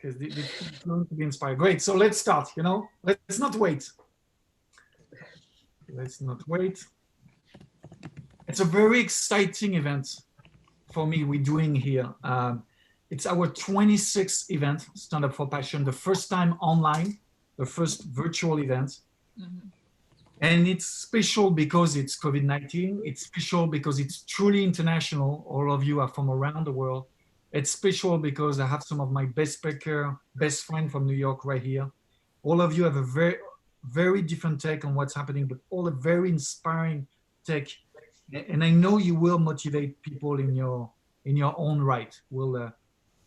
because it's going to be inspired. Great. So let's start. Let's not wait. Let's not wait. It's a very exciting event for me we're doing here. It's our 26th event, Stand Up for Passion, the first time online, the first virtual event. Mm-hmm. And it's special because it's COVID-19. It's special because it's truly international. All of you are from around the world. It's special because I have some of my best speaker, best friend from New York right here. All of you have a very, very different take on what's happening, but all a very inspiring take. And I know you will motivate people in your own right.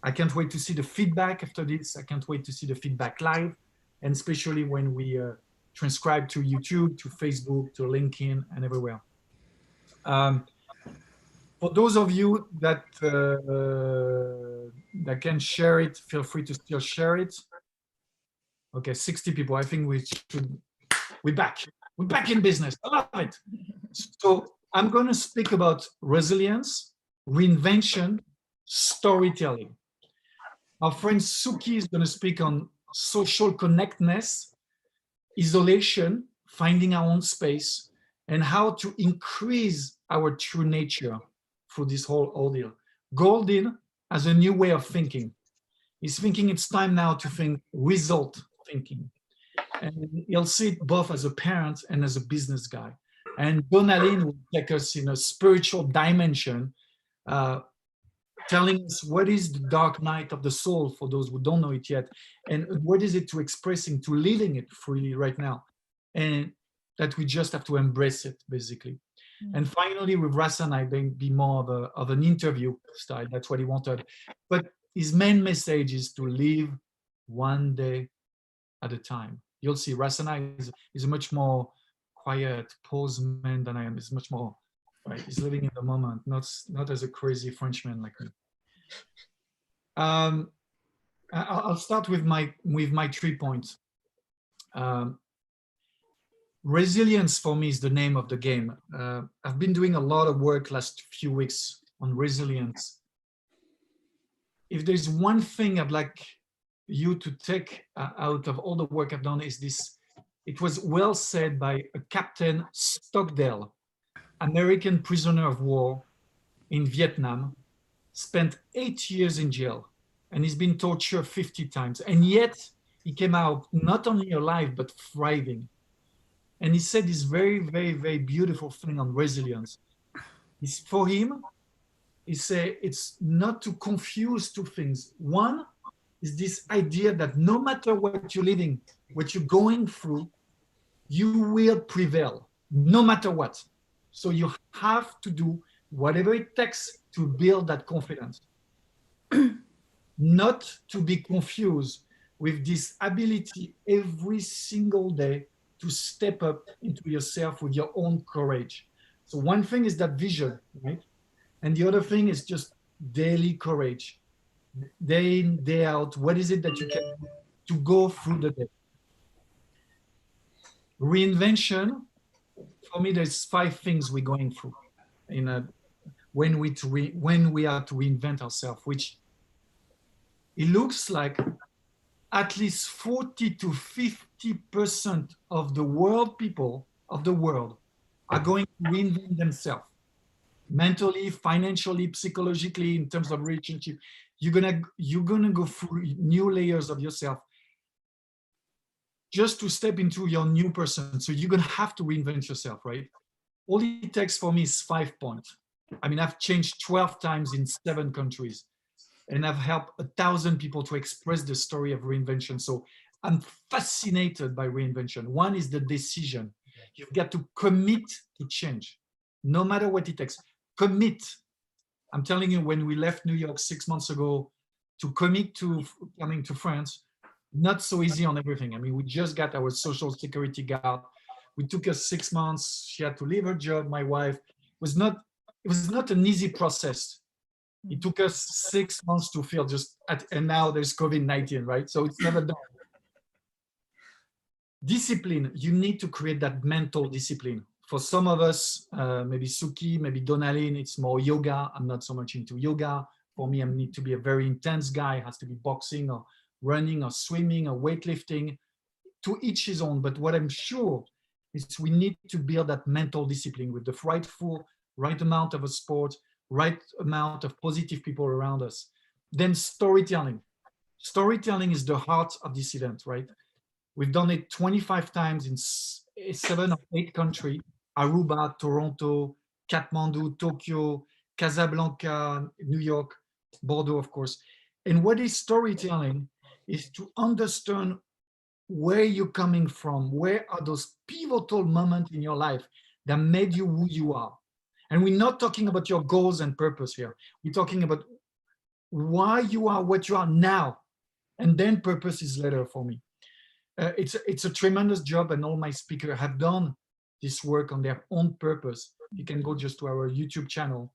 I can't wait to see the feedback after this. I can't wait to see the feedback live, and especially when we transcribe to YouTube, to Facebook, to LinkedIn, and everywhere. For those of you that can share it, feel free to still share it. Okay, 60 people. I think we're back. We're back in business. I love it. So I'm going to speak about resilience, reinvention, storytelling. Our friend Suki is going to speak on social connectedness, isolation, finding our own space, and how to increase our true nature through this whole ordeal. Goldin has a new way of thinking. He's thinking it's time now to think result thinking. And he'll see it both as a parent and as a business guy. And Donnalynn will take us in a spiritual dimension, telling us what is the dark night of the soul for those who don't know it yet, and what is it to expressing, to living it freely right now, and that we just have to embrace it, basically. Mm-hmm. And finally, with Rasanath, be more of an interview style. That's what he wanted. But his main message is to live one day at a time. You'll see Rasanath is a much more quiet, posed man than I am. He's much more, right? He's living in the moment, not as a crazy Frenchman like me. I'll start with my 3 points. Resilience for me is the name of the game. I've been doing a lot of work last few weeks on resilience. If there's one thing I'd like you to take out of all the work I've done is this. It was well said by a Captain Stockdale, American prisoner of war in Vietnam, spent 8 years in jail, and he's been tortured 50 times. And yet he came out not only alive, but thriving. And he said this very, very, very beautiful thing on resilience. For him, he said it's not to confuse two things. One is this idea that no matter what you're living, what you're going through, you will prevail, no matter what. So you have to do whatever it takes to build that confidence. Not to be confused with this ability every single day to step up into yourself with your own courage. So one thing is that vision, right? And the other thing is just daily courage. Day in, day out, what is it that you can do to go through the day? Reinvention, for me, there's 5 things we're going through when we are to reinvent ourselves, which it looks like at least 40 to 50% of the world people of the world are going to reinvent themselves. Mentally, financially, psychologically, in terms of relationship, you're gonna go through new layers of yourself just to step into your new person. So you're gonna have to reinvent yourself, right? All it takes for me is 5 points. I mean, I've changed 12 times in 7 countries, and I've helped 1,000 people to express the story of reinvention. So I'm fascinated by reinvention. One is the decision. You've got to commit to change, no matter what it takes. Commit. I'm telling you, when we left New York 6 months ago, to commit to coming to France, not so easy on everything. I mean, we just got our social security guard. It took us 6 months. She had to leave her job, my wife. It was not an easy process. It took us 6 months to feel and now there's COVID-19, right? So it's never done. Discipline, you need to create that mental discipline. For some of us, maybe Suki, maybe Donnalynn, it's more yoga. I'm not so much into yoga. For me, I need to be a very intense guy. It has to be boxing or running or swimming or weightlifting, to each his own. But what I'm sure is we need to build that mental discipline with the right amount of a sport, right amount of positive people around us. Then storytelling. Storytelling is the heart of this event, right? We've done it 25 times in 7 or 8 countries: Aruba, Toronto, Kathmandu, Tokyo, Casablanca, New York, Bordeaux, of course. And what is storytelling is to understand where you're coming from, where are those pivotal moments in your life that made you who you are. And we're not talking about your goals and purpose here. We're talking about why you are what you are now. And then purpose is later for me. It's a tremendous job, and all my speakers have done this work on their own purpose. You can go just to our YouTube channel,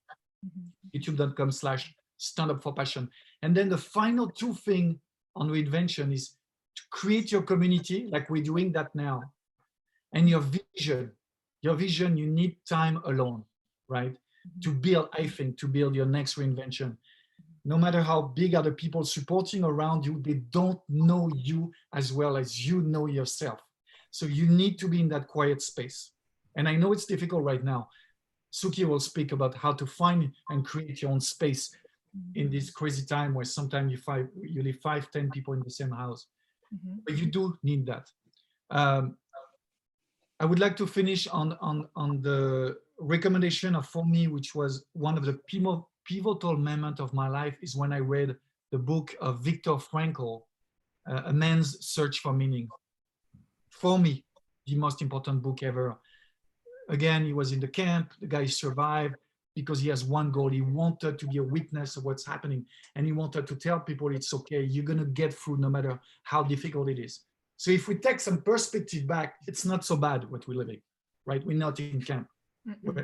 youtube.com/standupforpassion. And then the final 2 things on reinvention is to create your community, like we're doing that now, and your vision. Your vision, you need time alone, right? To build, I think, to build your next reinvention. No matter how big are the people supporting around you, they don't know you as well as you know yourself. So you need to be in that quiet space. And I know it's difficult right now. Suki will speak about how to find and create your own space in this crazy time where sometimes you live 5-10 people in the same house. But you do need that. I would like to finish on the recommendation of, for me, which was one of the pivotal moment of my life, is when I read the book of Viktor Frankl, A Man's Search for Meaning. For me, the most important book ever. Again, he was in the camp, the guy survived because he has one goal. He wanted to be a witness of what's happening. And he wanted to tell people it's okay, you're gonna get through no matter how difficult it is. So if we take some perspective back, it's not so bad what we're living, right? We're not in camp.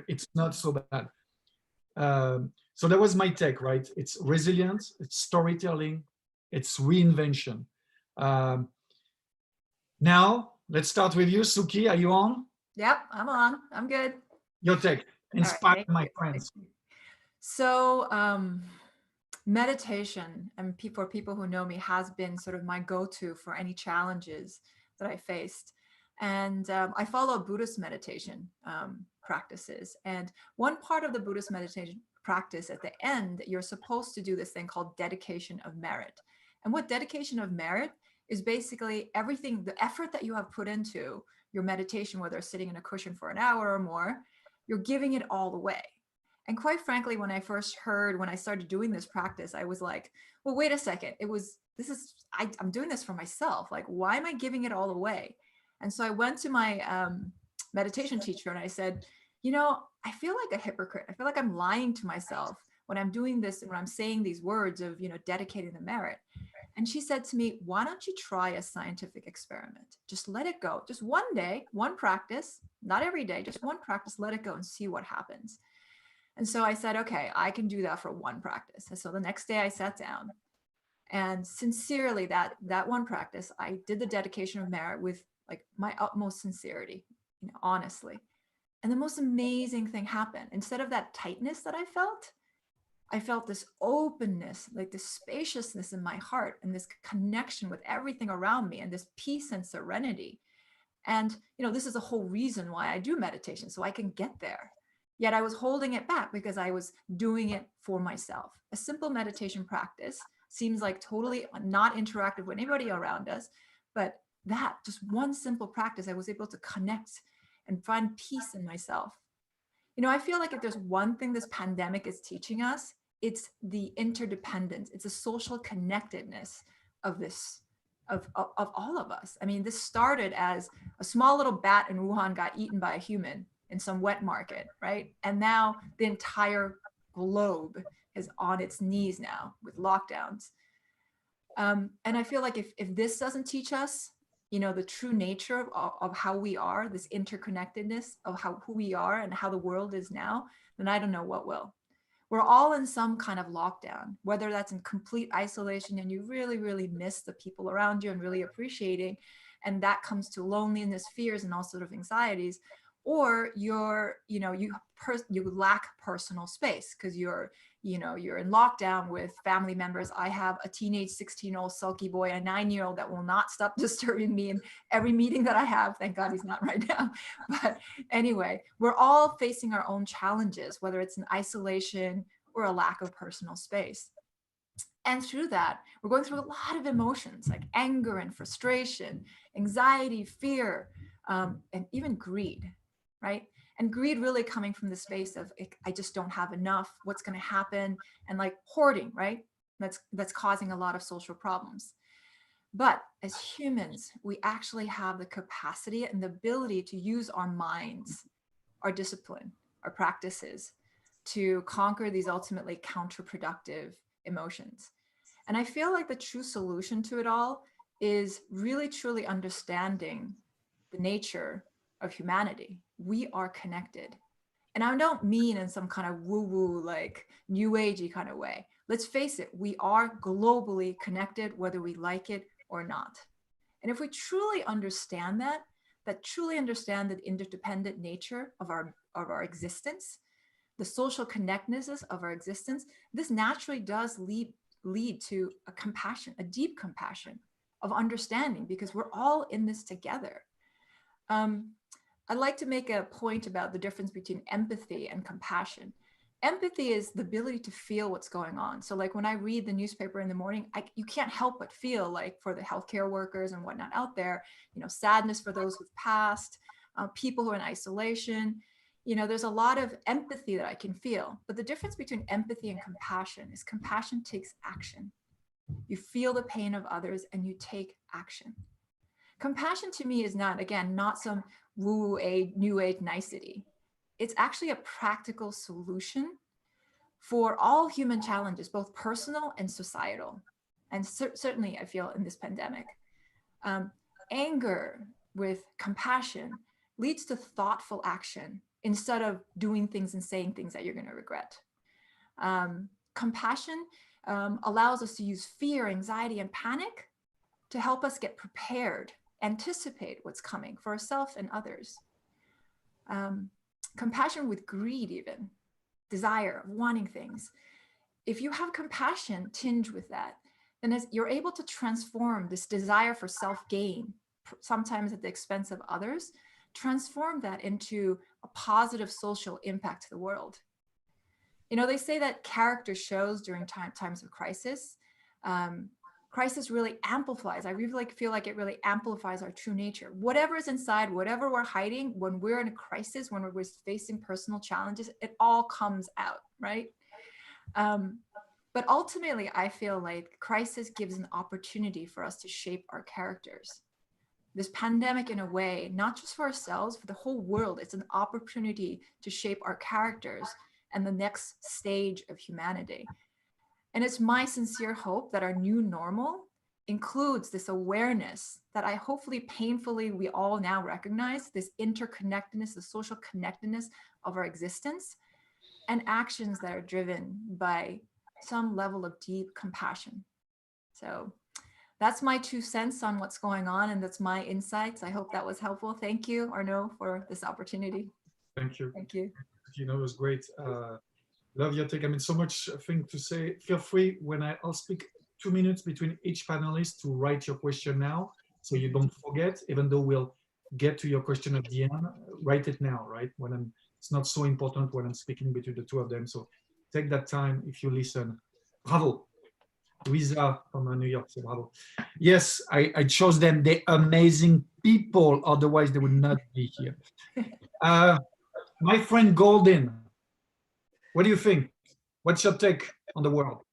It's not so bad. So that was my take, right? It's resilience, it's storytelling, it's reinvention. Now, let's start with you, Suki. Are you on? Yep, I'm on. I'm good. Your take. Inspire my friends. So, meditation, and for people who know me, has been sort of my go-to for any challenges that I faced. And I follow Buddhist meditation practices. And one part of the Buddhist meditation practice, at the end, you're supposed to do this thing called dedication of merit. And what dedication of merit is basically everything, the effort that you have put into your meditation, whether sitting in a cushion for an hour or more, you're giving it all away. And quite frankly, when I started doing this practice, I was like, well, wait a second. I'm doing this for myself. Like, why am I giving it all away? And so I went to my meditation teacher and I said, I feel like a hypocrite. I feel like I'm lying to myself when I'm doing this, when I'm saying these words of, dedicating the merit. And she said to me, why don't you try a scientific experiment? Just let it go. Just one day, one practice, not every day, just one practice, let it go and see what happens. And so I said, okay, I can do that for one practice. And so the next day I sat down, and sincerely, that one practice, I did the dedication of merit with like my utmost sincerity, honestly. And the most amazing thing happened. Instead of that tightness that I felt this openness, like this spaciousness in my heart, and this connection with everything around me, and this peace and serenity. And, this is the whole reason why I do meditation, so I can get there. Yet I was holding it back because I was doing it for myself. A simple meditation practice seems like totally not interactive with anybody around us, but that just one simple practice, I was able to connect and find peace in myself. I feel like if there's one thing this pandemic is teaching us, it's the interdependence. It's a social connectedness of this, of all of us. I mean, this started as a small little bat in Wuhan got eaten by a human in some wet market, right? And now the entire globe is on its knees now with lockdowns. And I feel like if this doesn't teach us, the true nature of how we are, this interconnectedness of who we are and how the world is now, then I don't know what will. We're all in some kind of lockdown, whether that's in complete isolation and you really, really miss the people around you and really appreciating, and that comes to loneliness, fears, and all sort of anxieties, or you lack personal space because you're you're in lockdown with family members. I have a teenage 16-year-old sulky boy, a 9-year-old that will not stop disturbing me in every meeting that I have. Thank God he's not right now. But anyway, we're all facing our own challenges, whether it's an isolation or a lack of personal space. And through that, we're going through a lot of emotions like anger and frustration, anxiety, fear, and even greed, right? And greed really coming from the space of, I just don't have enough, what's going to happen, and like hoarding, right? That's causing a lot of social problems. But as humans, we actually have the capacity and the ability to use our minds, our discipline, our practices to conquer these ultimately counterproductive emotions. And I feel like the true solution to it all is really truly understanding the nature of humanity. We are connected. And I don't mean in some kind of woo-woo, like new agey kind of way. Let's face it, we are globally connected, whether we like it or not. And if we truly understand that truly understand the interdependent nature of our existence, the social connectedness of our existence, this naturally does lead to a compassion, a deep compassion of understanding, because we're all in this together. I'd like to make a point about the difference between empathy and compassion. Empathy is the ability to feel what's going on. So like when I read the newspaper in the morning, you can't help but feel like for the healthcare workers and whatnot out there, sadness for those who've passed, people who are in isolation. There's a lot of empathy that I can feel. But the difference between empathy and compassion is compassion takes action. You feel the pain of others and you take action. Compassion to me is not some woo-age, new age nicety. It's actually a practical solution for all human challenges, both personal and societal. And certainly I feel in this pandemic. Anger with compassion leads to thoughtful action instead of doing things and saying things that you're going to regret. Compassion allows us to use fear, anxiety, and panic to help us get prepared, anticipate what's coming for ourselves and others. Compassion with greed, even desire, wanting things. If you have compassion tinged with that, then as you're able to transform this desire for self-gain, sometimes at the expense of others, transform that into a positive social impact to the world. They say that character shows during times of crisis. Crisis really amplifies. I really feel like it really amplifies our true nature. Whatever is inside, whatever we're hiding, when we're in a crisis, when we're facing personal challenges, it all comes out, right? But ultimately, I feel like crisis gives an opportunity for us to shape our characters. This pandemic, in a way, not just for ourselves, for the whole world, it's an opportunity to shape our characters and the next stage of humanity. And it's my sincere hope that our new normal includes this awareness that I hopefully painfully we all now recognize, this interconnectedness, the social connectedness of our existence, and actions that are driven by some level of deep compassion. So that's my 2 cents on what's going on, and that's my insights. I hope that was helpful. Thank you, Arnaud, for this opportunity. Thank you. Thank you. It was great. Love your take. I mean, so much thing to say. Feel free when I'll speak 2 minutes between each panelist to write your question now, so you don't forget. Even though we'll get to your question at the end, write it now, right? It's not so important when I'm speaking between the two of them. So take that time if you listen. Bravo. Luisa from New York, so bravo. Yes, I chose them. They're amazing people. Otherwise, they would not be here. My friend Goldin, what do you think? What's your take on the world?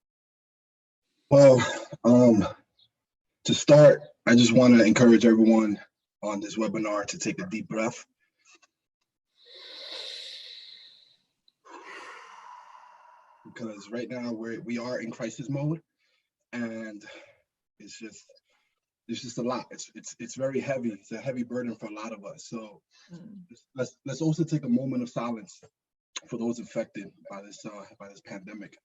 Well, to start, I just want to encourage everyone on this webinar to take a deep breath. Because right now we are in crisis mode, and it's just a lot. It's very heavy. It's a heavy burden for a lot of us. So let's also take a moment of silence for those affected by this pandemic.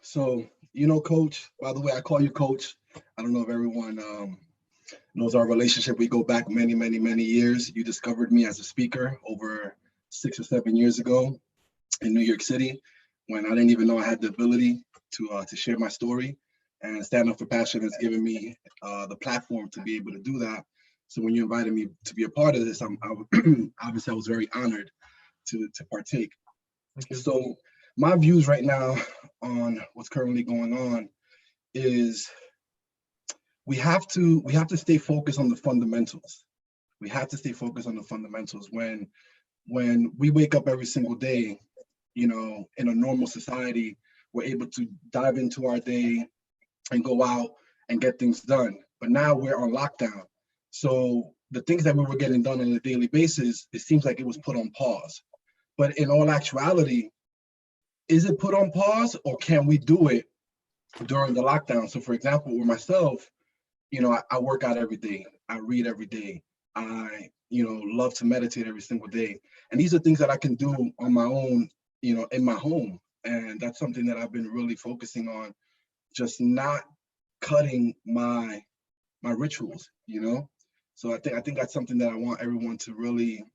So, Coach, by the way, I call you Coach. I don't know if everyone knows our relationship. We go back many, many, many years. You discovered me as a speaker over 6 or 7 years ago in New York City, when I didn't even know I had the ability to share my story. And Stand Up for Passion has given me the platform to be able to do that. So when you invited me to be a part of this, obviously I was very honored to partake. Thank you. So my views right now on what's currently going on is we have to stay focused on the fundamentals. We have to stay focused on the fundamentals. When we wake up every single day, you know, in a normal society, we're able to dive into our day and go out and get things done. But now we're on lockdown. So the things that we were getting done on a daily basis, it seems like it was put on pause. But in all actuality, is it put on pause, or can we do it during the lockdown? So for example, with myself, you know, I work out every day. I read every day. I, you know, love to meditate every single day. And these are things that I can do on my own, you know, in my home. And that's something that I've been really focusing on, just not cutting my rituals, you know? So I think that's something that I want everyone to really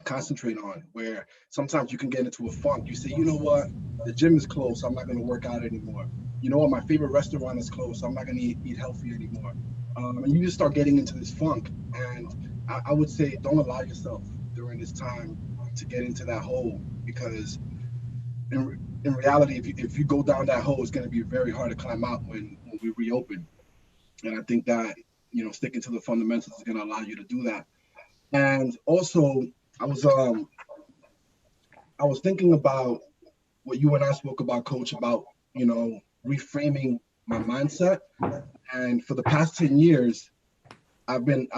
concentrate on, where sometimes you can get into a funk. You say, you know what, the gym is closed, so I'm not going to work out anymore. You know what, my favorite restaurant is closed, so I'm not going to eat healthy anymore. And you just start getting into this funk. And I would say, don't allow yourself during this time to get into that hole, because in reality, if you go down that hole, it's going to be very hard to climb out when we reopen. And I think that, you know, sticking to the fundamentals is going to allow you to do that. And also, I was thinking about what you and I spoke about, Coach, about, you know, reframing my mindset. And for the past 10 years, I've been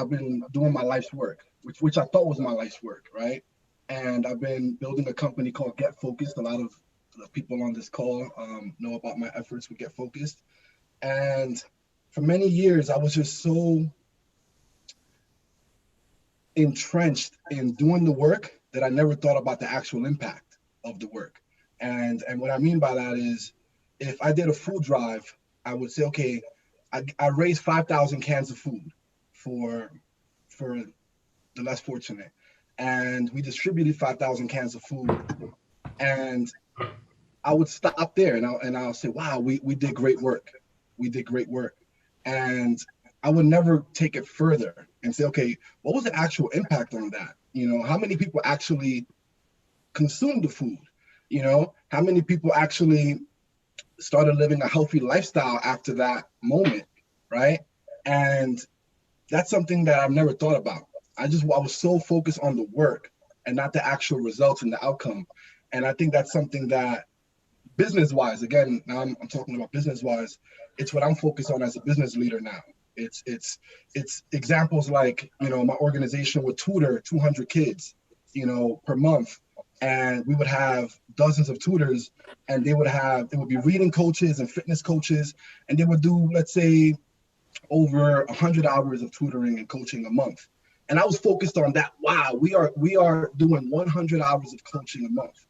doing my life's work, which I thought was my life's work, right? And I've been building a company called GetFocused. A lot of the people on this call know about my efforts with GetFocused. And for many years, I was just so entrenched in doing the work that I never thought about the actual impact of the work. And what I mean by that is, if I did a food drive, I would say, okay, I raised 5,000 cans of food for the less fortunate, and we distributed 5,000 cans of food. And I would stop there, and I'll say, wow, we did great work. We did great work. And I would never take it further and say, okay, what was the actual impact on that? You know, how many people actually consumed the food? You know, how many people actually started living a healthy lifestyle after that moment, right? And that's something that I've never thought about. I was so focused on the work and not the actual results and the outcome. And I think that's something that business-wise, again, now I'm talking about business-wise, it's what I'm focused on as a business leader now. It's examples like, you know, my organization would tutor 200 kids, you know, per month. And we would have dozens of tutors, and it would be reading coaches and fitness coaches, and they would do, let's say, over 100 hours of tutoring and coaching a month. And I was focused on that. Wow, we are doing 100 hours of coaching a month.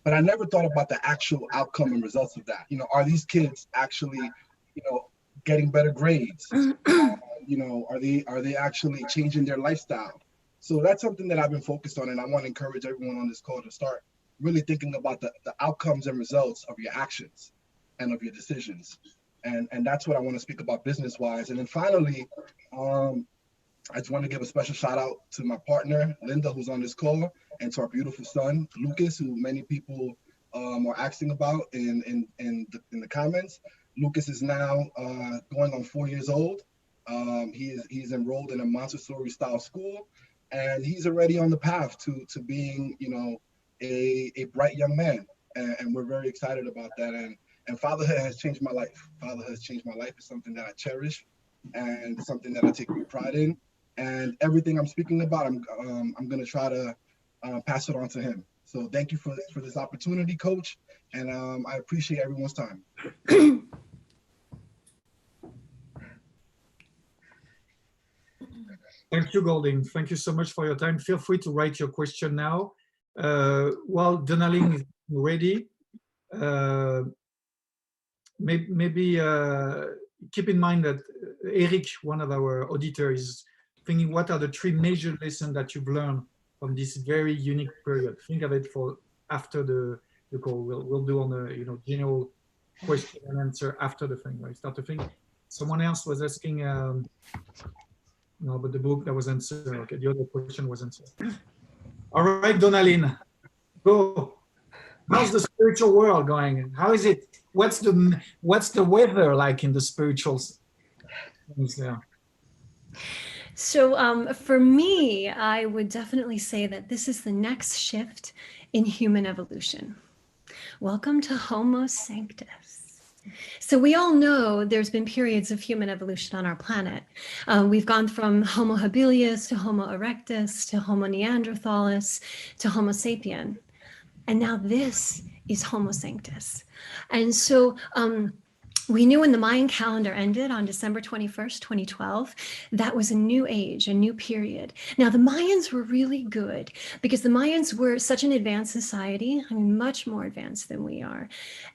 But I never thought about the actual outcome and results of that. You know, are these kids actually, you know, getting better grades? You know, are they actually changing their lifestyle? So that's something that I've been focused on, and I want to encourage everyone on this call to start really thinking about the outcomes and results of your actions and of your decisions. And that's what I want to speak about business-wise. And then finally, I just want to give a special shout out to my partner, Linda, who's on this call, and to our beautiful son, Lucas, who many people are asking about in the comments. Lucas is now going on 4 years old. He's enrolled in a Montessori style school, and he's already on the path to being, you know, a bright young man. And we're very excited about that. And fatherhood has changed my life. Fatherhood has changed my life. It's something that I cherish, and something that I take great pride in. And everything I'm speaking about, I'm going to try to pass it on to him. So thank you for this opportunity, Coach. And I appreciate everyone's time. Thank you, Goldin. Thank you so much for your time. Feel free to write your question now. While Donnalynn is ready, maybe keep in mind that Eric, one of our auditors, is thinking what are the 3 major lessons that you've learned from this very unique period. Think of it for after the call. We'll do on the general question and answer after the thing. Right? Start to think. Someone else was asking. No, but the book that was answered. Okay, the other question was answered. All right, Donnalynn, go. How's the spiritual world going? How is it? What's the weather like in the spiritual things there? So for me, I would definitely say that this is the next shift in human evolution. Welcome to Homo Sanctus. So we all know there's been periods of human evolution on our planet. We've gone from Homo habilis to Homo erectus to Homo neanderthalis to Homo sapien. And now this is Homo Sanctus. And so we knew when the Mayan calendar ended on December 21st, 2012, that was a new age, a new period. Now, the Mayans were really good because the Mayans were such an advanced society, I mean, much more advanced than we are.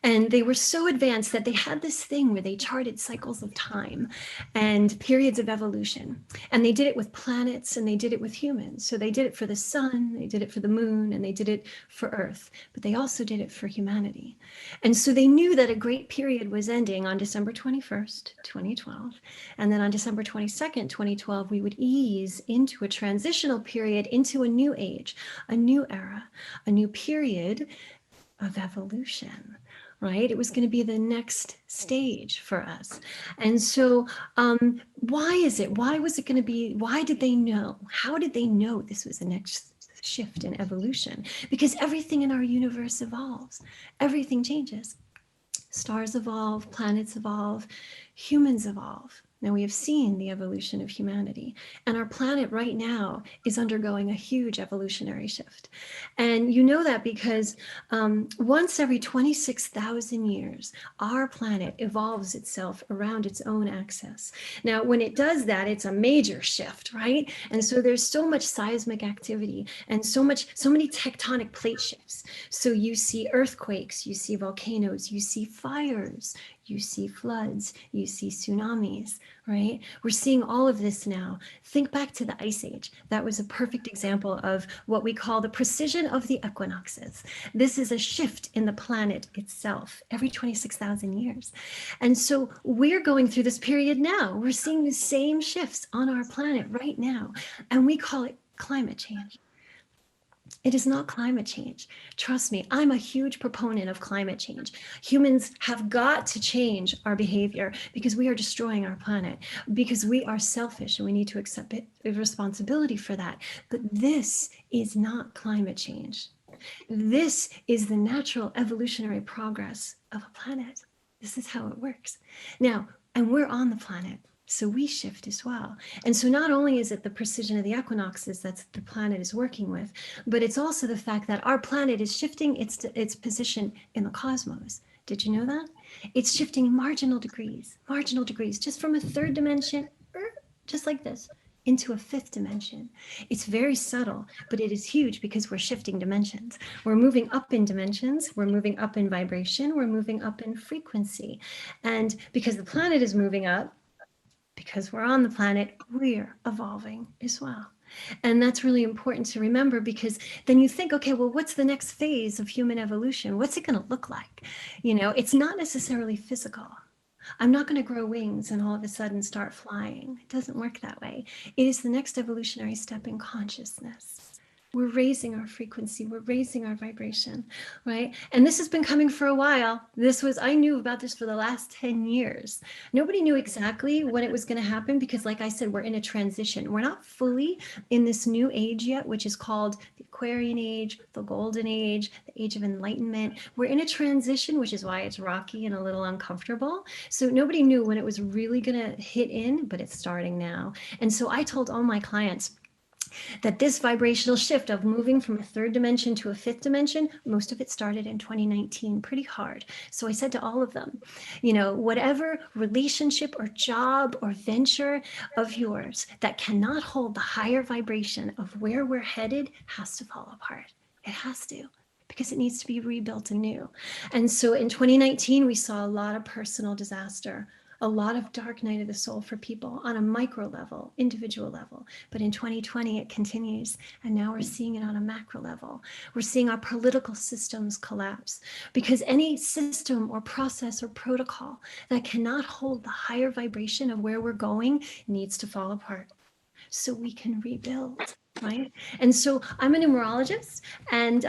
And they were so advanced that they had this thing where they charted cycles of time and periods of evolution. And they did it with planets and they did it with humans. So they did it for the sun, they did it for the moon, and they did it for Earth, but they also did it for humanity. And so they knew that a great period was ending on December 21st, 2012. And then on December 22nd, 2012, we would ease into a transitional period into a new age, a new era, a new period of evolution, right? It was going to be the next stage for us. And so why is it? Why was it going to be? Why did they know? How did they know this was the next shift in evolution? Because everything in our universe evolves. Everything changes. Stars evolve, planets evolve, humans evolve. Now we have seen the evolution of humanity, and our planet right now is undergoing a huge evolutionary shift. And you know that because once every 26,000 years, our planet evolves itself around its own axis. Now, when it does that, it's a major shift, right? And so there's so much seismic activity and so many tectonic plate shifts. So you see earthquakes, you see volcanoes, you see fires, you see floods, you see tsunamis, right? We're seeing all of this now. Think back to the Ice Age. That was a perfect example of what we call the precision of the equinoxes. This is a shift in the planet itself every 26,000 years. And so we're going through this period now. We're seeing the same shifts on our planet right now, and we call it climate change. It is not climate change. Trust me, I'm a huge proponent of climate change. Humans have got to change our behavior because we are destroying our planet, because we are selfish and we need to accept responsibility for that. But this is not climate change. This is the natural evolutionary progress of a planet. This is how it works. Now, and we're on the planet. So we shift as well. And so not only is it the precision of the equinoxes that the planet is working with, but it's also the fact that our planet is shifting its position in the cosmos. Did you know that? It's shifting marginal degrees, just from a third dimension, just like this, into a fifth dimension. It's very subtle, but it is huge because we're shifting dimensions. We're moving up in dimensions, we're moving up in vibration, we're moving up in frequency. And because the planet is moving up, because we're on the planet, we're evolving as well. And that's really important to remember, because then you think, okay, well, what's the next phase of human evolution? What's it going to look like? You know, it's not necessarily physical. I'm not going to grow wings and all of a sudden start flying. It doesn't work that way. It is the next evolutionary step in consciousness. We're raising our frequency, we're raising our vibration, right? And this has been coming for a while. I knew about this for the last 10 years. Nobody knew exactly when it was going to happen because, like I said, we're in a transition. We're not fully in this new age yet, which is called the Aquarian Age, the Golden Age, the Age of Enlightenment. We're in a transition, which is why it's rocky and a little uncomfortable. So nobody knew when it was really going to hit in, but it's starting now. And so I told all my clients that this vibrational shift of moving from a third dimension to a fifth dimension, most of it started in 2019, pretty hard. So I said to all of them, you know, whatever relationship or job or venture of yours that cannot hold the higher vibration of where we're headed has to fall apart. It has to, because it needs to be rebuilt anew. And so in 2019, we saw a lot of personal disaster, a lot of dark night of the soul for people on a micro level, individual level. But in 2020, it continues. And now we're seeing it on a macro level. We're seeing our political systems collapse because any system or process or protocol that cannot hold the higher vibration of where we're going needs to fall apart so we can rebuild. Right. And so I'm a numerologist, and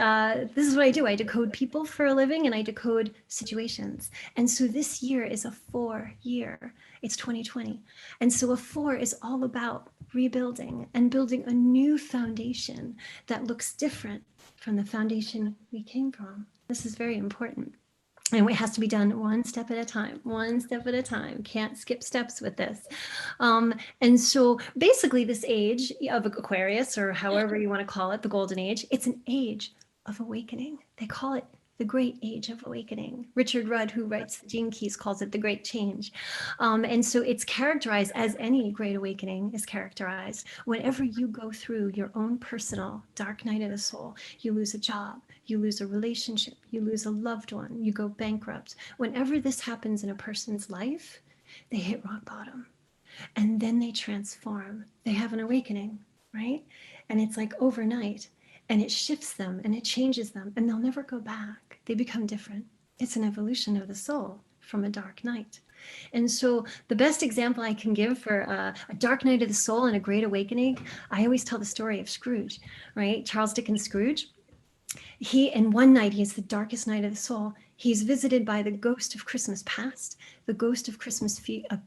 this is what I do. I decode people for a living, and I decode situations. And so this year is a 4 year. It's 2020. And so a 4 is all about rebuilding and building a new foundation that looks different from the foundation we came from. This is very important. And it has to be done one step at a time, one step at a time. Can't skip steps with this. And so basically this age of Aquarius, or however you want to call it, the golden age, it's an age of awakening. They call it the great age of awakening. Richard Rudd, who writes the Gene Keys, calls it the great change. And so it's characterized as any great awakening is characterized. Whenever you go through your own personal dark night of the soul, you lose a job, you lose a relationship, you lose a loved one, you go bankrupt. Whenever this happens in a person's life, they hit rock bottom. And then they transform. They have an awakening, right? And it's like overnight. And it shifts them and it changes them, and they'll never go back. They become different. It's an evolution of the soul from a dark night. And so the best example I can give for a dark night of the soul and a great awakening, I always tell the story of Scrooge, right? Charles Dickens' Scrooge. In one night, he has the darkest night of the soul. He's visited by the ghost of Christmas past, the ghost of Christmas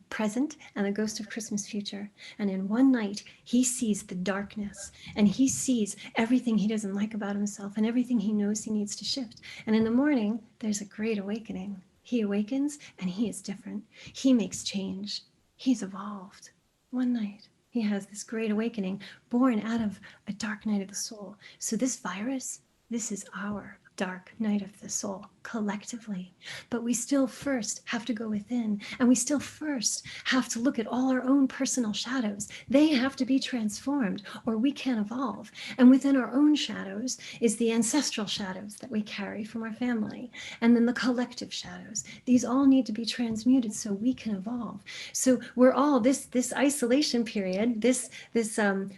present, and the ghost of Christmas future. And in one night, he sees the darkness, and he sees everything he doesn't like about himself and everything he knows he needs to shift. And in the morning, there's a great awakening. He awakens, and he is different. He makes change. He's evolved. One night, he has this great awakening born out of a dark night of the soul. So this virus, this is our dark night of the soul collectively. But we still first have to go within, and we still first have to look at all our own personal shadows. They have to be transformed, or we can't evolve. And within our own shadows is the ancestral shadows that we carry from our family, and then the collective shadows. These all need to be transmuted so we can evolve. So we're all this isolation period, this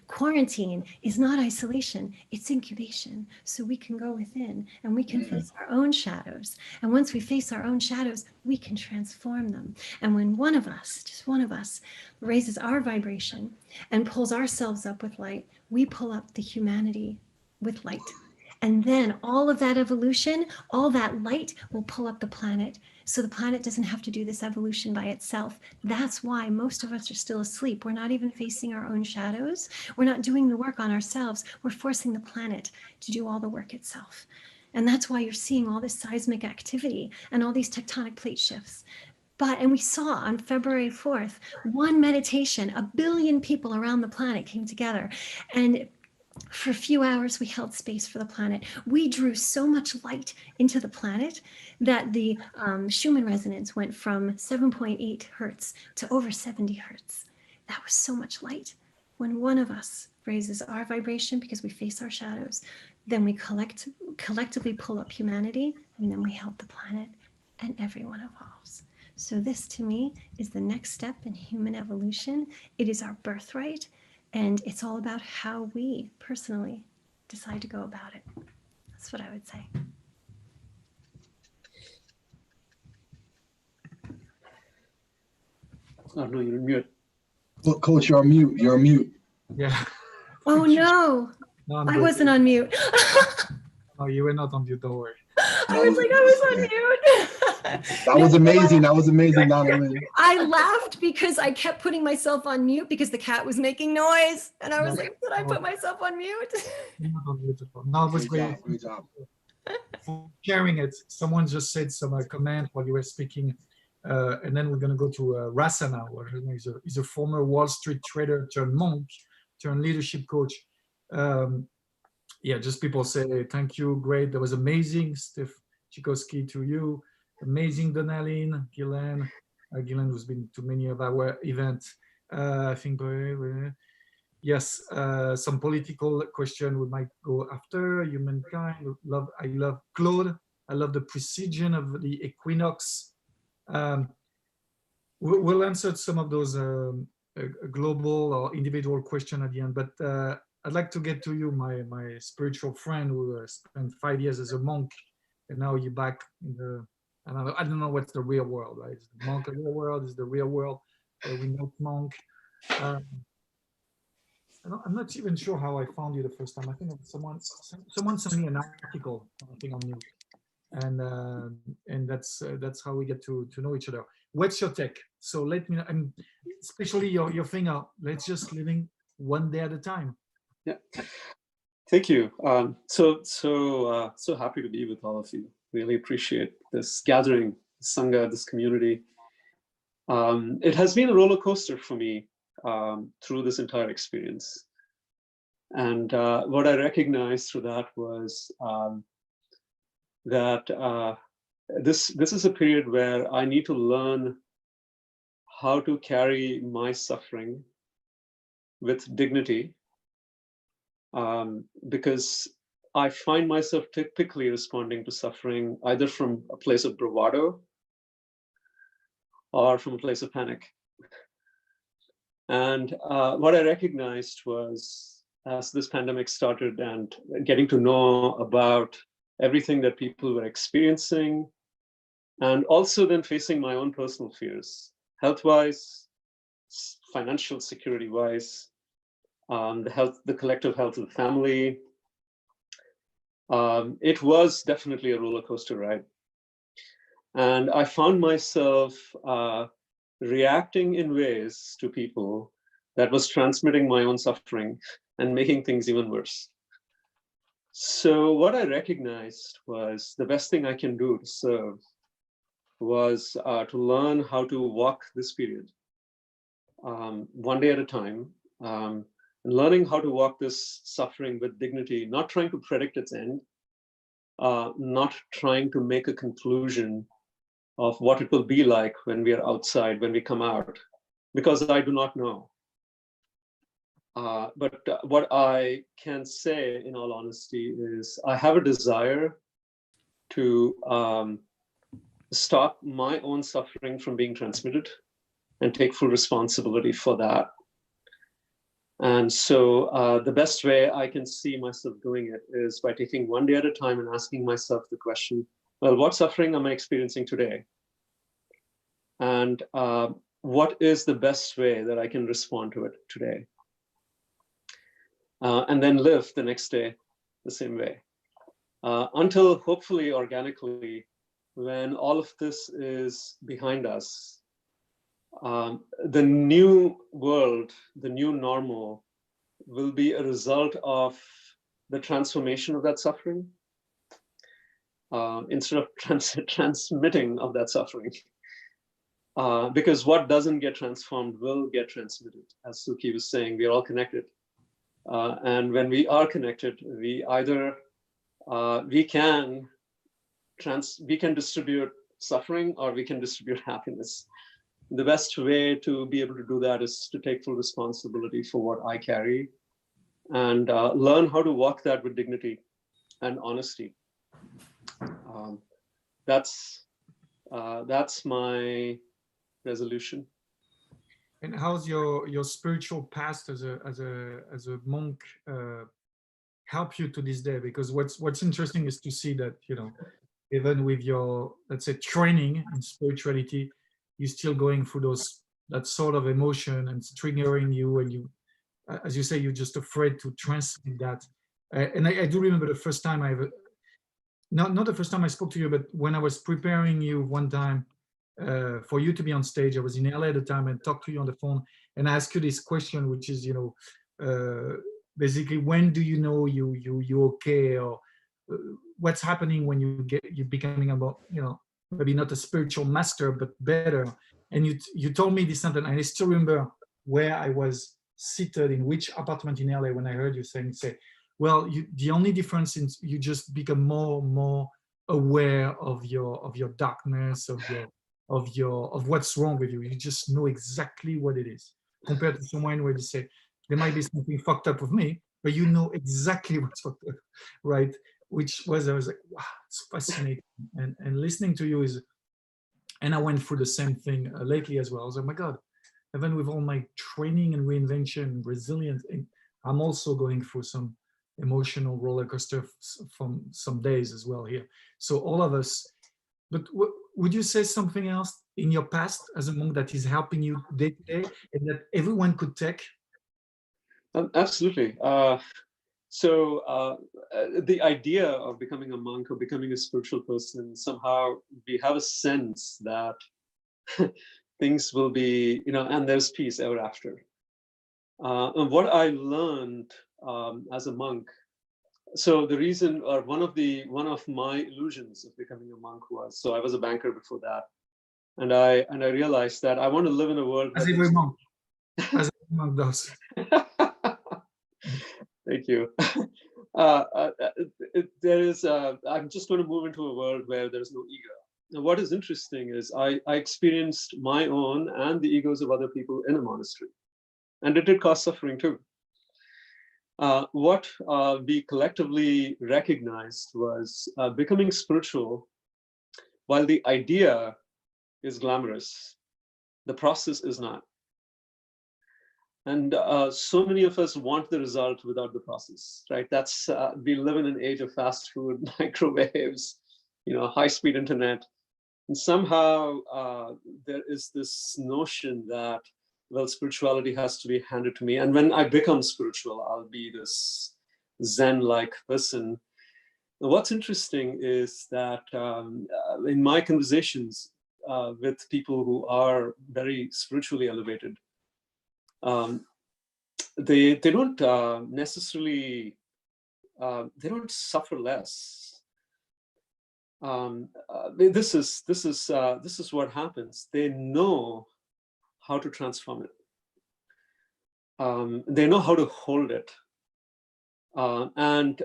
quarantine is not isolation, it's incubation. So we can go within and we can face our own shadows. And once we face our own shadows, we can transform them. And when one of us, just one of us, raises our vibration and pulls ourselves up with light, we pull up the humanity with light. And then all of that evolution, all that light will pull up the planet. So the planet doesn't have to do this evolution by itself. That's why most of us are still asleep. We're not even facing our own shadows. We're not doing the work on ourselves. We're forcing the planet to do all the work itself. And that's why you're seeing all this seismic activity and all these tectonic plate shifts. And we saw on February 4th, one meditation, 1 billion people around the planet came together. And for a few hours, we held space for the planet. We drew so much light into the planet that the Schumann resonance went from 7.8 hertz to over 70 hertz. That was so much light. When one of us raises our vibration because we face our shadows, then we collectively pull up humanity, and then we help the planet, and everyone evolves. So this, to me, is the next step in human evolution. It is our birthright, and it's all about how we personally decide to go about it. That's what I would say. Oh, no, you're mute. Look, Coach, you're on mute. You're on mute. Yeah. Oh, no. No, I wasn't on mute. Oh, you were not on mute, don't worry. I was on mute. That was amazing. That was amazing, Donnalynn. I laughed because I kept putting myself on mute because the cat was making noise. And I was like, did I put myself on mute? You're not on mute at all. No, it was great. Great job. For sharing it. Someone just said some comment while you were speaking. And then we're going to go to Rasanath. He's a former Wall Street trader turned monk, turned leadership coach. Yeah, just people say, thank you, great. That was amazing. Steph Chikowski to you. Amazing, Donnalynn, Gillen. Gillen who's been to many of our events. I think, yes, some political question we might go after. Humankind, I love Claude. I love the precision of the equinox. We'll answer some of those global or individual questions at the end, but I'd like to get to you, my spiritual friend who spent 5 years as a monk, and now you're back in the, I don't know what's the real world, right? Is the monk a real world? Is the real world we not monk? I'm not even sure how I found you the first time. I think someone sent me an article, I think, on you, and that's how we get to know each other. What's your take? So let me know, and especially your thing. Let's just living one day at a time. Yeah, thank you. So happy to be with all of you. Really appreciate this gathering, Sangha, this community. It has been a roller coaster for me through this entire experience. And what I recognized through that was that this is a period where I need to learn how to carry my suffering with dignity, because I find myself typically responding to suffering either from a place of bravado or from a place of panic. And what I recognized was, as this pandemic started and getting to know about everything that people were experiencing, and also then facing my own personal fears, health-wise, financial security-wise, the collective health of the family. It was definitely a roller coaster ride. And I found myself reacting in ways to people that was transmitting my own suffering and making things even worse. So what I recognized was the best thing I can do to serve was to learn how to walk this period one day at a time, and learning how to walk this suffering with dignity, not trying to predict its end, not trying to make a conclusion of what it will be like when we are outside, when we come out, because I do not know. But what I can say in all honesty is I have a desire to stop my own suffering from being transmitted and take full responsibility for that. And so the best way I can see myself doing it is by taking one day at a time and asking myself the question, well, what suffering am I experiencing today? And what is the best way that I can respond to it today? And then live the next day the same way. Until hopefully organically, when all of this is behind us, the new world, the new normal, will be a result of the transformation of that suffering instead of transmitting of that suffering. Because what doesn't get transformed will get transmitted. As Suki was saying, we are all connected. And when we are connected, we either we can distribute suffering or we can distribute happiness. The best way to be able to do that is to take full responsibility for what I carry and learn how to walk that with dignity and honesty. That's my resolution. And how's your spiritual past as a monk help you to this day? Because what's interesting is to see that, you know, even with your, let's say, training in spirituality, you're still going through that sort of emotion and it's triggering you, and you, as you say, you're just afraid to transmit that. And I do remember the first time not the first time I spoke to you, but when I was preparing you one time for you to be on stage, I was in LA at the time and talked to you on the phone and asked you this question, which is, you know, basically, when do you know you okay, or what's happening when you're becoming about, you know, maybe not a spiritual master, but better. And you told me this sentence, and I still remember where I was seated in which apartment in LA when I heard you say, well, the only difference is you just become more aware of your darkness, of what's wrong with you. You just know exactly what it is, compared to someone where you say, there might be something fucked up with me, but you know exactly what's fucked up, right? Which was, I was like, wow, it's fascinating. And listening to you is, And I went through the same thing lately as well. I was like, my God, even with all my training and reinvention, resilience, I'm also going through some emotional roller coaster from some days as well here. So all of us, but would you say something else in your past as a monk that is helping you day to day and that everyone could take? Absolutely. So the idea of becoming a monk or becoming a spiritual person, somehow we have a sense that things will be, and there's peace ever after. And what I learned as a monk, so the reason, or one of my illusions of becoming a monk was, so I was a banker before that, and I realized that I want to live in a world As every monk, as every monk does. Thank you. I'm just going to move into a world where there's no ego. And what is interesting is I experienced my own and the egos of other people in a monastery. And it did cause suffering too. What we collectively recognized was becoming spiritual, while the idea is glamorous, the process is not. And so many of us want the result without the process, right? That's we live in an age of fast food, microwaves, high-speed internet, and somehow there is this notion that, well, spirituality has to be handed to me, and when I become spiritual, I'll be this Zen-like person. And what's interesting is that in my conversations with people who are very spiritually elevated, they don't necessarily they don't suffer less. This is what happens. They know how to transform it. They know how to hold it, and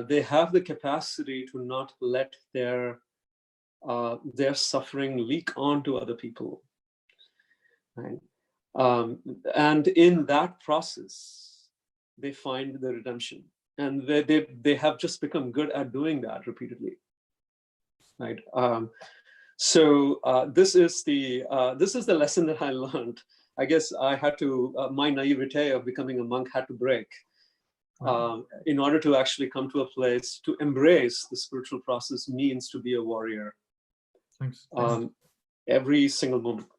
they have the capacity to not let their suffering leak onto other people. Right? And in that process, they find the redemption, and they have just become good at doing that repeatedly, right? So this is the lesson that I learned. I guess I had to my naivete of becoming a monk had to break in order to actually come to a place to embrace the spiritual process means to be a warrior. Thanks. Every single moment.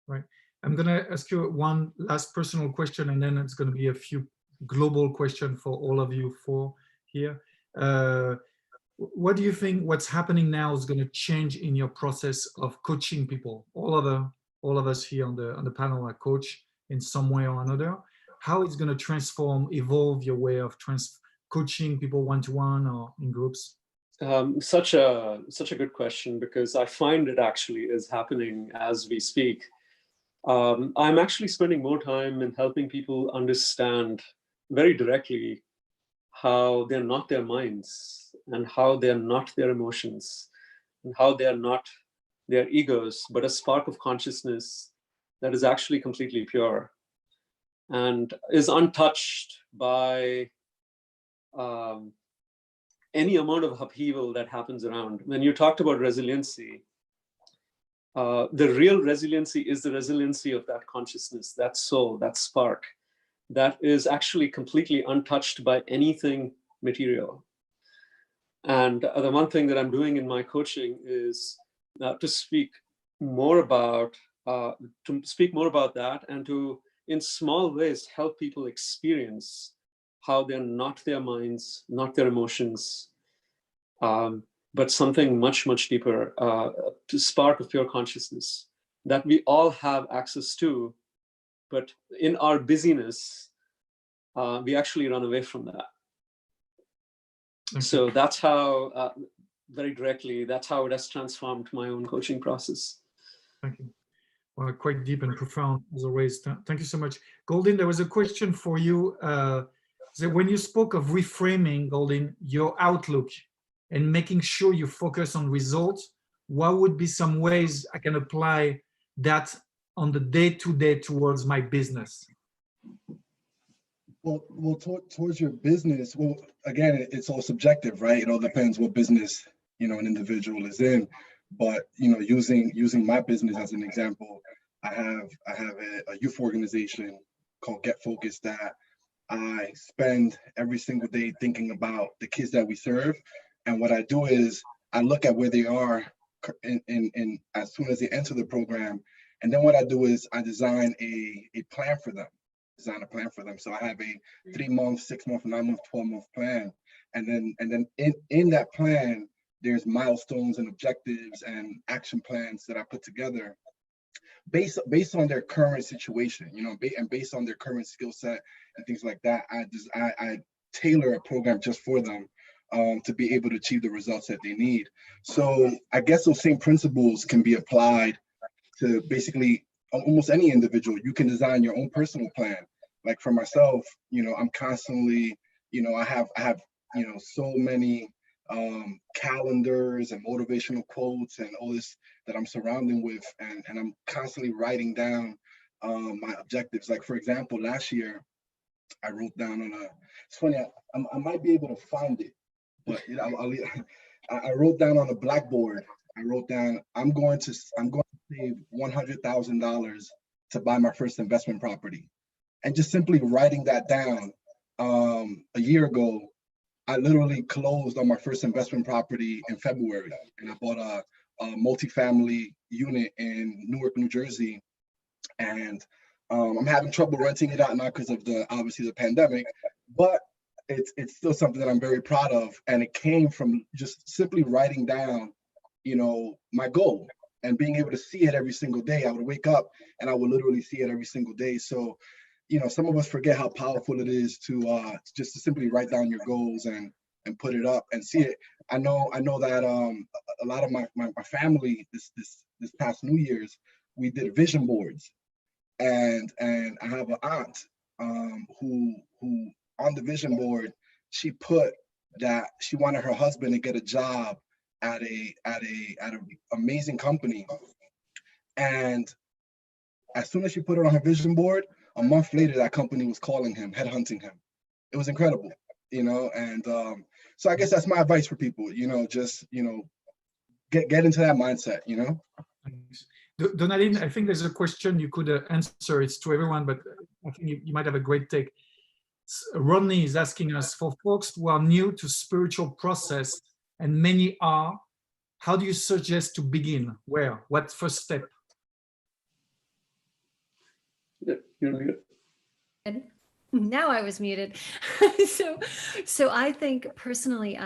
Right. I'm going to ask you one last personal question, and then it's going to be a few global questions for all of you four here. What do you think what's happening now is going to change in your process of coaching people? All of us here on the panel are coach in some way or another. How it's going to transform, evolve your way of coaching people one-to-one or in groups? Such a good question, because I find it actually is happening as we speak. I'm actually spending more time in helping people understand very directly how they're not their minds, and how they're not their emotions, and how they're not their egos, but a spark of consciousness that is actually completely pure and is untouched by any amount of upheaval that happens around. When you talked about resiliency, the real resiliency is the resiliency of that consciousness, that soul, that spark, that is actually completely untouched by anything material. And the one thing that I'm doing in my coaching is to speak more about that, and to, in small ways, help people experience how they're not their minds, not their emotions, but something much, much deeper, to spark of pure consciousness that we all have access to, but in our busyness, we actually run away from that. Okay. So that's how, very directly, that's how it has transformed my own coaching process. Thank you. Well, quite deep and profound as always. Thank you so much. Goldin, there was a question for you. So when you spoke of reframing, Goldin, your outlook and making sure you focus on results, what would be some ways I can apply that on the day-to-day towards my business? Well, towards your business, well, again, it's all subjective, right? It all depends what business, an individual is in. But using my business as an example, I have a youth organization called GetFocused that I spend every single day thinking about the kids that we serve. And what I do is I look at where they are in as soon as they enter the program. And then what I do is I design a plan for them, So I have a 3-month, 6-month, 9-month, 12-month plan. And then in that plan, there's milestones and objectives and action plans that I put together based on their current situation, and based on their current skill set and things like that. I tailor a program just for them to be able to achieve the results that they need. So I guess those same principles can be applied to basically almost any individual. You can design your own personal plan. Like for myself, I'm constantly, I have so many calendars and motivational quotes and all this that I'm surrounding with, and I'm constantly writing down my objectives. Like for example, last year I wrote down on it's funny, I might be able to find it, but I wrote down on a blackboard. I wrote down I'm going to save $100,000 to buy my first investment property, and just simply writing that down. A year ago, I literally closed on my first investment property in February, and I bought a multifamily unit in Newark, New Jersey. And I'm having trouble renting it out now because of obviously the pandemic, but it's still something that I'm very proud of. And it came from just simply writing down, my goal and being able to see it every single day. I would wake up and I would literally see it every single day. So, some of us forget how powerful it is to just to simply write down your goals and put it up and see it. I know that a lot of my family this past New Year's, we did vision boards, and I have an aunt who on the vision board, she put that she wanted her husband to get a job at a amazing company, and as soon as she put it on her vision board, a month later, that company was calling him, headhunting him. It was incredible, and so I guess that's my advice for people, just, get into that mindset, Thanks. Donnalynn, I think there's a question you could answer. It's to everyone, but I think you might have a great take. Rodney is asking us, for folks who are new to spiritual process, and many are, how do you suggest to begin? Where? What first step? Now I was muted. So I think personally,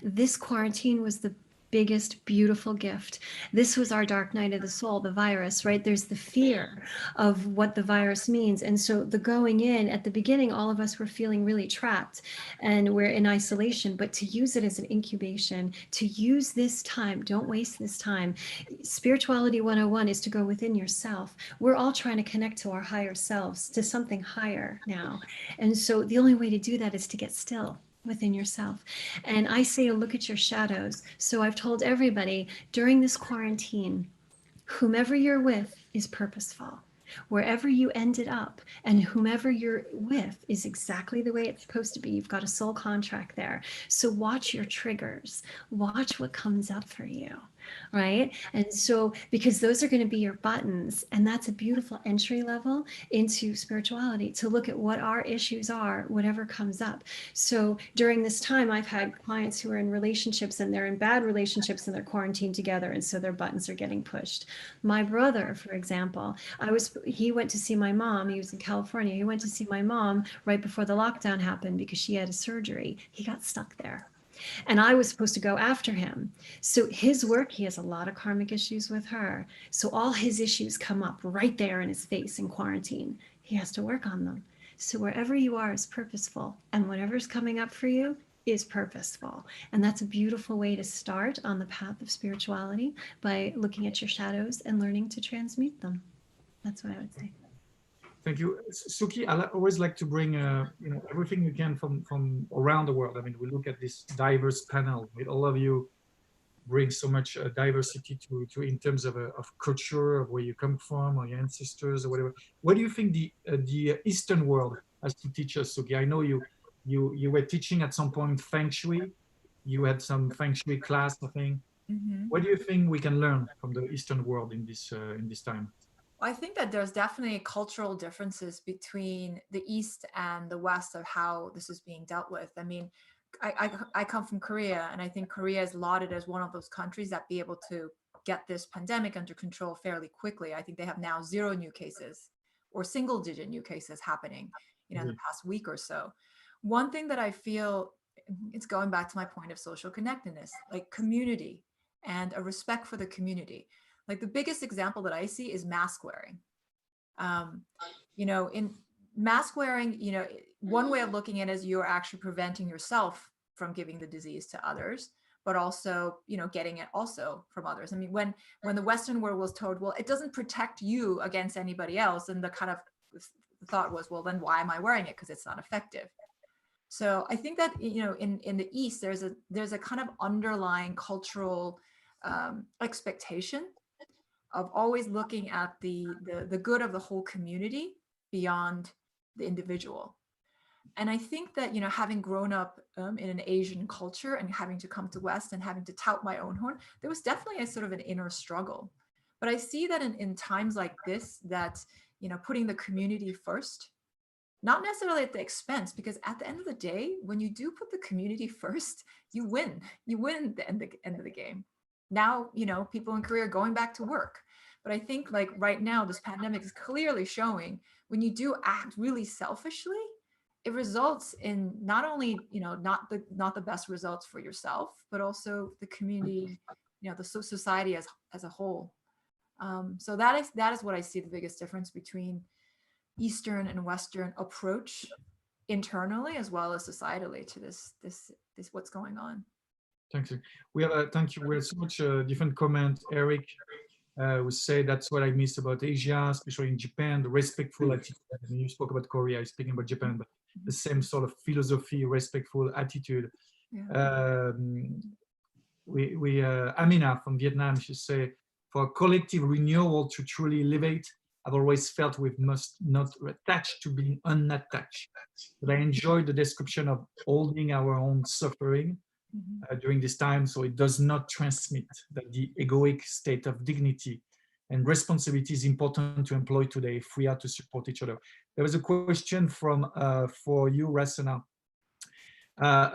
this quarantine was the biggest beautiful gift. This was our dark night of the soul, the virus, right? There's the fear of what the virus means. And so the going in at the beginning, all of us were feeling really trapped and we're in isolation, but to use it as an incubation, to use this time, don't waste this time. Spirituality 101 is to go within yourself. We're all trying to connect to our higher selves, to something higher now. And so the only way to do that is to get still within yourself. And I say, look at your shadows. So I've told everybody during this quarantine, whomever you're with is purposeful. Wherever you ended up and whomever you're with is exactly the way it's supposed to be. You've got a soul contract there. So watch your triggers, watch what comes up for you, right? And so, because those are going to be your buttons, and that's a beautiful entry level into spirituality, to look at what our issues are, whatever comes up. So during this time, I've had clients who are in relationships and they're in bad relationships and they're quarantined together, and so their buttons are getting pushed. My brother, for example, he went to see my mom. He was in California. He went to see my mom right before the lockdown happened because she had a surgery. He got stuck there. And I was supposed to go after him. So his work, he has a lot of karmic issues with her. So all his issues come up right there in his face in quarantine. He has to work on them. So wherever you are is purposeful, and whatever's coming up for you is purposeful. And that's a beautiful way to start on the path of spirituality, by looking at your shadows and learning to transmute them. That's what I would say. Thank you. Suki, I always like to bring everything you can from around the world. I mean, we look at this diverse panel with all of you bring so much diversity to in terms of culture, of where you come from, or your ancestors, or whatever. What do you think the Eastern world has to teach us, Suki? I know you were teaching at some point Feng Shui. You had some Feng Shui class, I think. What do you think we can learn from the Eastern world in this time? I think that there's definitely cultural differences between the East and the West of how this is being dealt with. I mean, I come from Korea, and I think Korea is lauded as one of those countries that be able to get this pandemic under control fairly quickly. I think they have now 0 new cases or single-digit new cases happening, in the past week or so. One thing that I feel, it's going back to my point of social connectedness, like community and a respect for the community. Like the biggest example that I see is mask wearing. In mask wearing, one way of looking at it is you're actually preventing yourself from giving the disease to others, but also, getting it also from others. I mean, when the Western world was told, well, it doesn't protect you against anybody else, and the kind of thought was, well, then why am I wearing it? Because it's not effective. So I think that, in the East, there's a kind of underlying cultural expectation of always looking at the good of the whole community beyond the individual. And I think that, having grown up in an Asian culture and having to come to West and having to tout my own horn, there was definitely a sort of an inner struggle. But I see that in times like this, that, putting the community first, not necessarily at the expense, because at the end of the day, when you do put the community first, you win at the end of the game. Now, people in Korea are going back to work. But I think like right now, this pandemic is clearly showing when you do act really selfishly, it results in not only, not the best results for yourself, but also the community, the society as a whole. So that is what I see the biggest difference between Eastern and Western approach internally as well as societally to this what's going on. Thank you. Thank you. We have so much different comment. Eric would say that's what I miss about Asia, especially in Japan, the respectful attitude. I mean, you spoke about Korea, speaking about Japan, but the same sort of philosophy, respectful attitude. Yeah. Amina from Vietnam, she say, for collective renewal to truly elevate, I've always felt we must not attach to being unattached. But I enjoy the description of holding our own suffering during this time, so it does not transmit that the egoic state of dignity and responsibility is important to employ today if we are to support each other. There was a question from for you, Rasanath,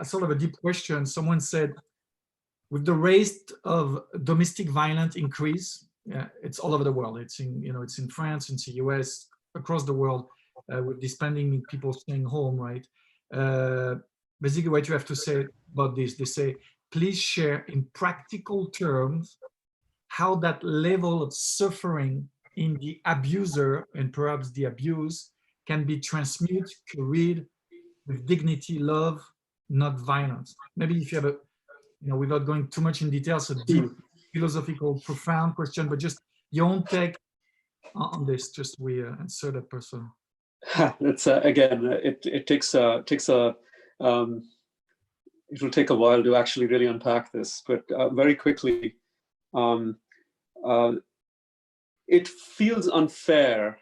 sort of a deep question. Someone said, with the rate of domestic violence increase, it's all over the world. It's in, it's in France, it's in the US, across the world, with this pandemic, people staying home, right? Basically, what you have to say about this, they say, please share in practical terms how that level of suffering in the abuser and perhaps the abused can be transmuted, carried with dignity, love, not violence. Maybe if you have without going too much in details, a deep philosophical, profound question, but just your own take on this. Just we answer that person. It's again, it takes a it will take a while to actually really unpack this, but very quickly, it feels unfair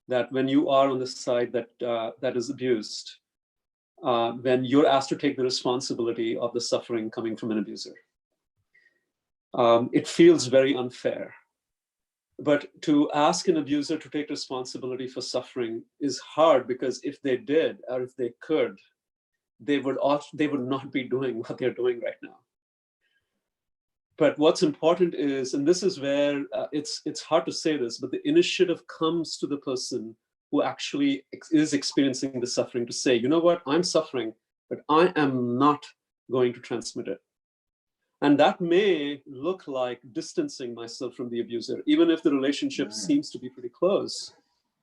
that when you are on the side that is abused, when you're asked to take the responsibility of the suffering coming from an abuser. It feels very unfair. But to ask an abuser to take responsibility for suffering is hard, because if they did, or if they could, they would not be doing what they're doing right now. But what's important is, and this is where it's hard to say this, but the initiative comes to the person who actually is experiencing the suffering to say, you know what, I'm suffering, but I am not going to transmit it. And that may look like distancing myself from the abuser, even if the relationship seems to be pretty close.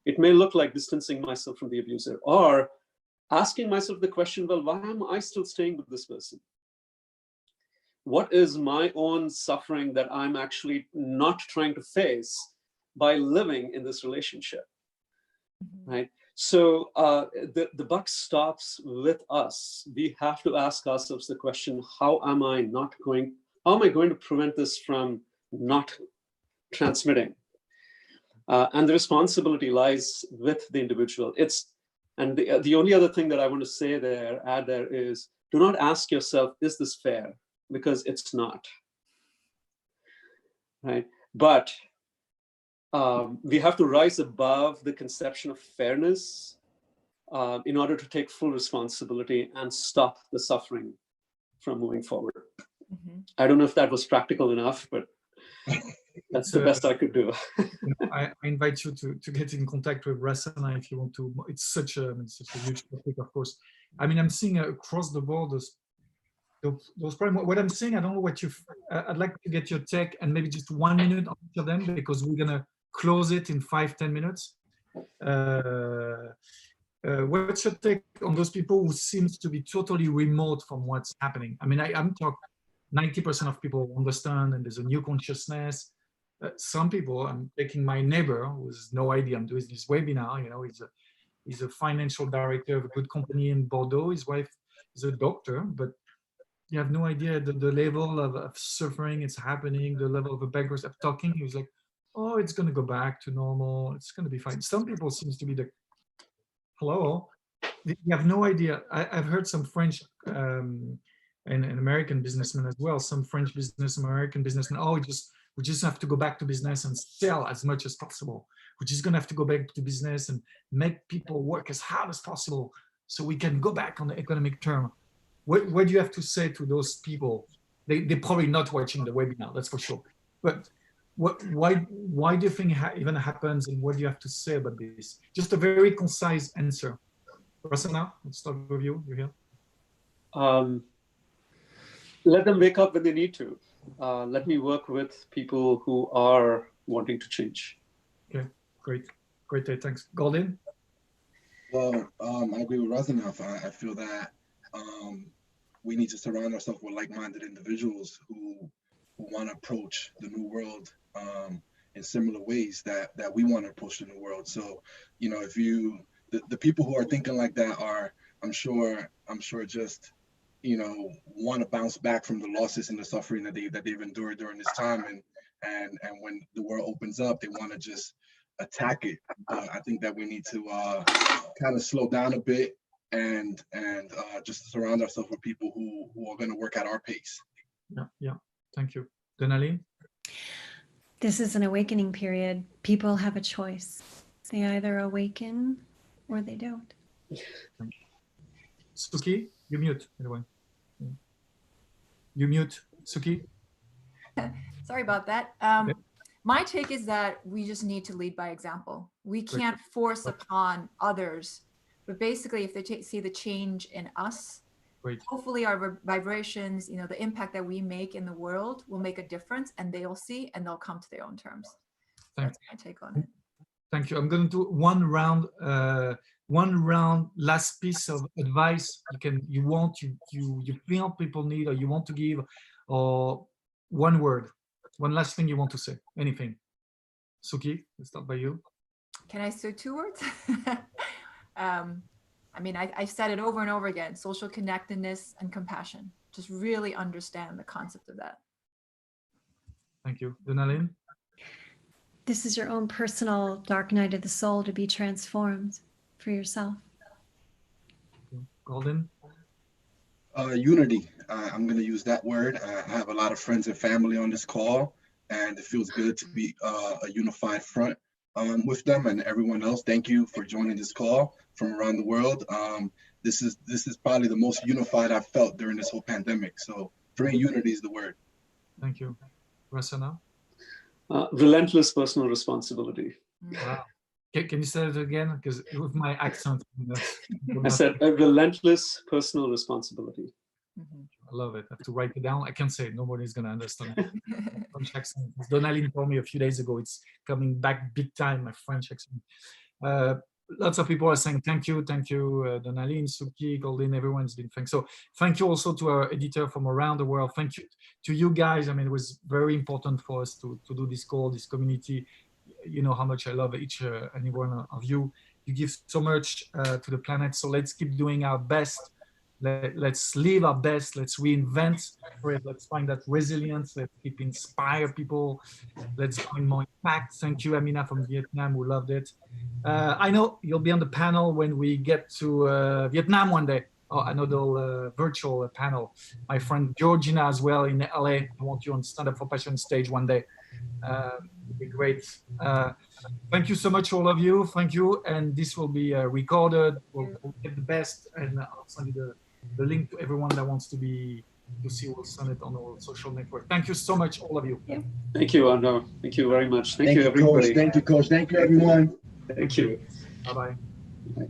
It may look like distancing myself from the abuser, or asking myself the question, well, why am I still staying with this person? What is my own suffering that I'm actually not trying to face by living in this relationship, right? So the buck stops with us. We have to ask ourselves the question, how am I going to prevent this from not transmitting? And the responsibility lies with the individual. And the only other thing that I want to say add there is, do not ask yourself, is this fair? Because it's not. right? But we have to rise above the conception of fairness in order to take full responsibility and stop the suffering from moving forward. Mm-hmm. I don't know if that was practical enough, but that's the best I could do. I invite you to get in contact with Rasanath if you want to. It's such a huge topic, of course. I mean, I'm seeing across the board those problems. What I'm saying, I don't know what you. I'd like to get your take and maybe just 1 minute on each of them, because we're gonna close it in 5-10 minutes. What's your take on those people who seems to be totally remote from what's happening? I mean, I'm talking 90% of people understand, and there's a new consciousness. Some people, I'm taking my neighbor who has no idea I'm doing this webinar. You know, he's a financial director of a good company in Bordeaux. His wife is a doctor, but you have no idea the level of suffering it's happening, the level of the bankers. I'm talking, he was like, oh, it's going to go back to normal. It's going to be fine. Some people seems to be the, hello, you have no idea. I've heard some French and American businessmen as well, some French business, American businessmen, oh, we just have to go back to business and sell as much as possible. We're just going to have to go back to business and make people work as hard as possible so we can go back on the economic term. What do you have to say to those people? They're probably not watching the webinar, that's for sure. But why do you think even happens, and what do you have to say about this? Just a very concise answer. Rasanath, let's start with you. You're here. Let them wake up when they need to. Let me work with people who are wanting to change. Okay, great. Thanks. Goldin? Well, I agree with Rasanath. I feel that we need to surround ourselves with like-minded individuals who want to approach the new world in similar ways that we want to approach the new world. So, you know, if the people who are thinking like that are, I'm sure just, you know, want to bounce back from the losses and the suffering that they've endured during this time, and when the world opens up, they want to just attack it. I think that we need to kind of slow down a bit and just surround ourselves with people who are going to work at our pace. Yeah. Thank you. Donnalynn? This is an awakening period. People have a choice. They either awaken or they don't. Suki, you mute, by the way. You mute, Suki. Sorry about that. Okay. My take is that we just need to lead by example. We can't force upon others, but basically if they see the change in us, hopefully our vibrations, you know, the impact that we make in the world will make a difference, and they'll see and they'll come to their own terms. That's my take on it. Thank you. I'm going to do one round, last piece of advice you feel people need, or you want to give, or one word, one last thing you want to say, anything. Suki, let's start by you. Can I say 2 words? I mean, I've said it over and over again, social connectedness and compassion. Just really understand the concept of that. Thank you. Donnalynn? This is your own personal dark night of the soul to be transformed for yourself. Goldin? Unity. I'm going to use that word. I have a lot of friends and family on this call, and it feels good to be a unified front with them and everyone else. Thank you for joining this call from around the world. This is probably the most unified I've felt during this whole pandemic. So for me, unity is the word. Thank you. Rasanath? Relentless personal responsibility. Wow. Can you say it again? Because with my accent. I said a relentless personal responsibility. I love it. I have to write it down. I can't say it. Nobody's going to understand. French accent. Donnalynn told me a few days ago, it's coming back big time, my French accent. Lots of people are saying thank you, Donnalynn, Suki, Goldin, everyone's been thanks. So thank you also to our editor from around the world. Thank you to you guys. I mean, it was very important for us to do this call, this community. You know how much I love each and every one of you. You give so much to the planet. So let's keep doing our best. Let's live our best. Let's reinvent. Let's find that resilience. Let's keep inspire people. Let's find more impact. Thank you, Amina from Vietnam, who loved it. I know you'll be on the panel when we get to Vietnam one day. Oh, another virtual panel. My friend Georgina as well in LA. I want you on Stand Up for Passion stage one day. It'd be great. Thank you so much, all of you. Thank you. And this will be recorded. We'll get the best, and I'll send you the link to everyone that wants to see. We'll send it on our social network. Thank you so much, all of you. Yeah. Thank you, Arnaud. Thank you very much. Thank you, Coach. everybody. Thank you, Coach. Thank you, everyone. Thank you. Bye-bye. Bye.